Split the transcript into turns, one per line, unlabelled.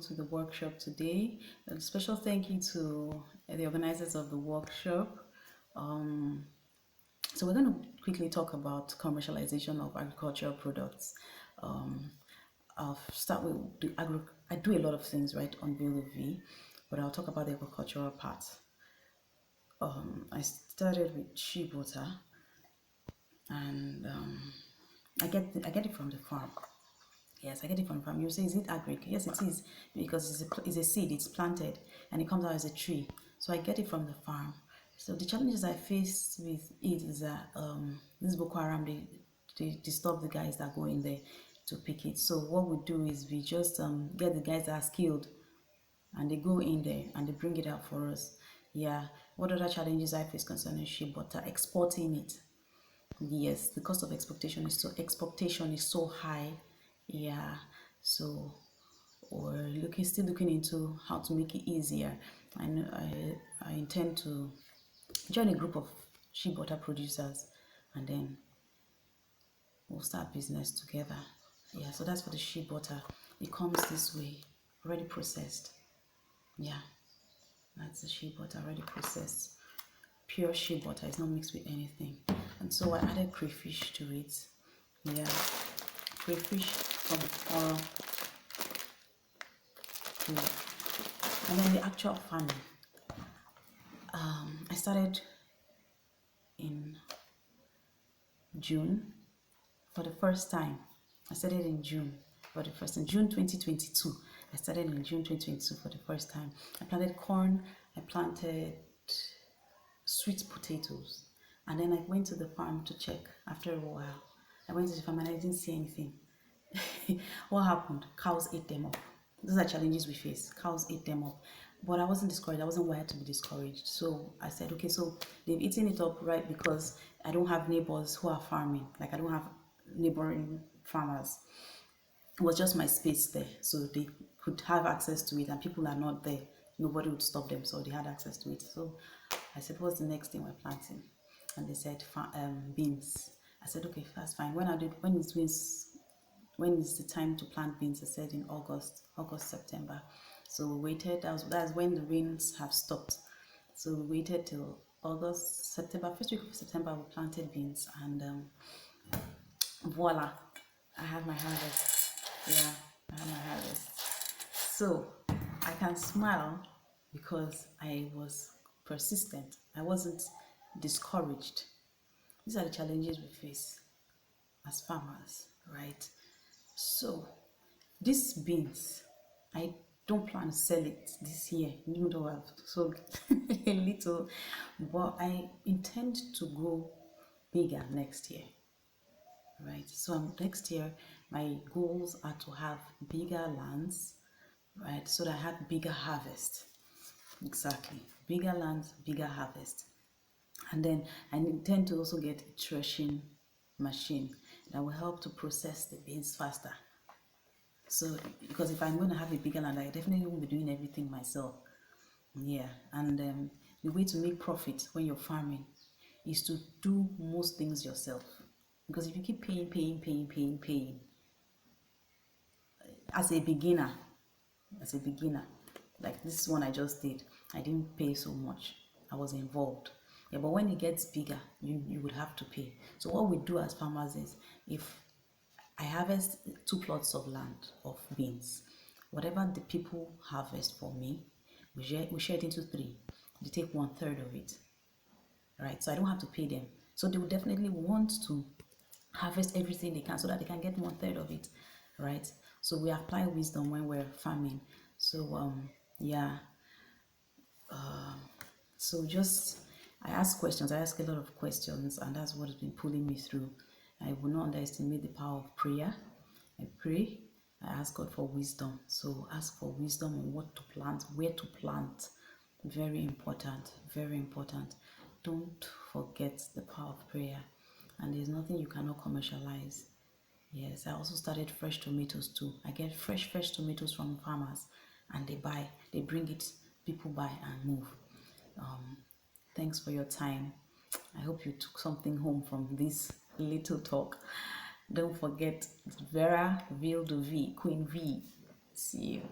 to the workshop today. A special thank you to the organizers of the workshop. So we're going to quickly talk about commercialization of agricultural products. I'll start with I do a lot of things right on V, but I'll talk about the agricultural part. I started with shea butter, and I get it from the farm. Yes, I get it from the farm. You say, is it agric? Yes, it is, because it's a seed. It's planted and it comes out as a tree. So I get it from the farm. So the challenges I face with it is that this Boko Haram, they disturb the guys that go in there to pick it. So what we do is we just get the guys that are skilled, and they go in there and they bring it out for us. Yeah. What other challenges I face concerning shea butter? Exporting it. Yes, the cost of exportation is so high. Yeah. So we're still looking into how to make it easier. I know I intend to join a group of shea butter producers, and then we'll start business together. Yeah, so that's for the shea butter. It comes this way, already processed. Yeah, that's the shea butter already processed. Pure shea butter, it's not mixed with anything. And so I added crayfish to it. Yeah, crayfish from Oron. And then the actual farming. I started in June for the first time. I started in June for the first time, June 2022. I started in June 2022 for the first time. I planted corn, I planted sweet potatoes, and then I went to the farm to check after a while. I went to the farm and I didn't see anything. What happened? Cows ate them up. Those are challenges we face. Cows ate them up. But I wasn't discouraged. I wasn't wired to be discouraged. So I said, okay, so they've eaten it up, right? Because I don't have neighbors who are farming. Like, I don't have neighboring farmers. It was just my space there. So they could have access to it, and people are not there. Nobody would stop them. So they had access to it. So I said, what's the next thing we're planting? And they said, beans. I said, okay, that's fine. When is the time to plant beans? I said in August, September. So we waited. That's when the rains have stopped. So we waited till August, September, first week of September. We planted beans, and voila, I have my harvest. Yeah, I have my harvest. So I can smile because I was persistent. I wasn't discouraged. These are the challenges we face as farmers, right? So these beans, I don't plan to sell it this year, even though I've sold a little, but I intend to grow bigger next year, right? So next year, my goals are to have bigger lands, right? So that I have bigger harvest. Exactly, bigger lands, bigger harvest. And then I intend to also get a threshing machine that will help to process the beans faster. So, because if I'm going to have a bigger land, I definitely won't be doing everything myself. Yeah, and the way to make profit when you're farming is to do most things yourself. Because if you keep paying, as a beginner, like this one I just did, I didn't pay so much. I was involved. Yeah, but when it gets bigger, you would have to pay. So what we do as farmers is, if I harvest 2 plots of land of beans, whatever the people harvest for me, we share it into 3. They take 1/3 of it, right? So I don't have to pay them. So they will definitely want to harvest everything they can so that they can get 1/3 of it, right? So we apply wisdom when we're farming. So yeah. So just, I ask questions. I ask a lot of questions, and that's what has been pulling me through. I will not underestimate the power of prayer. I pray. I ask God for wisdom. So ask for wisdom on what to plant, where to plant. Very important. Very important. Don't forget the power of prayer. And there's nothing you cannot commercialize. Yes, I also started fresh tomatoes too. I get fresh tomatoes from farmers, and they bring it, people buy and move. Thanks for your time. I hope you took something home from this little talk. Don't forget, Vera, Ville de V, Queen V. See you.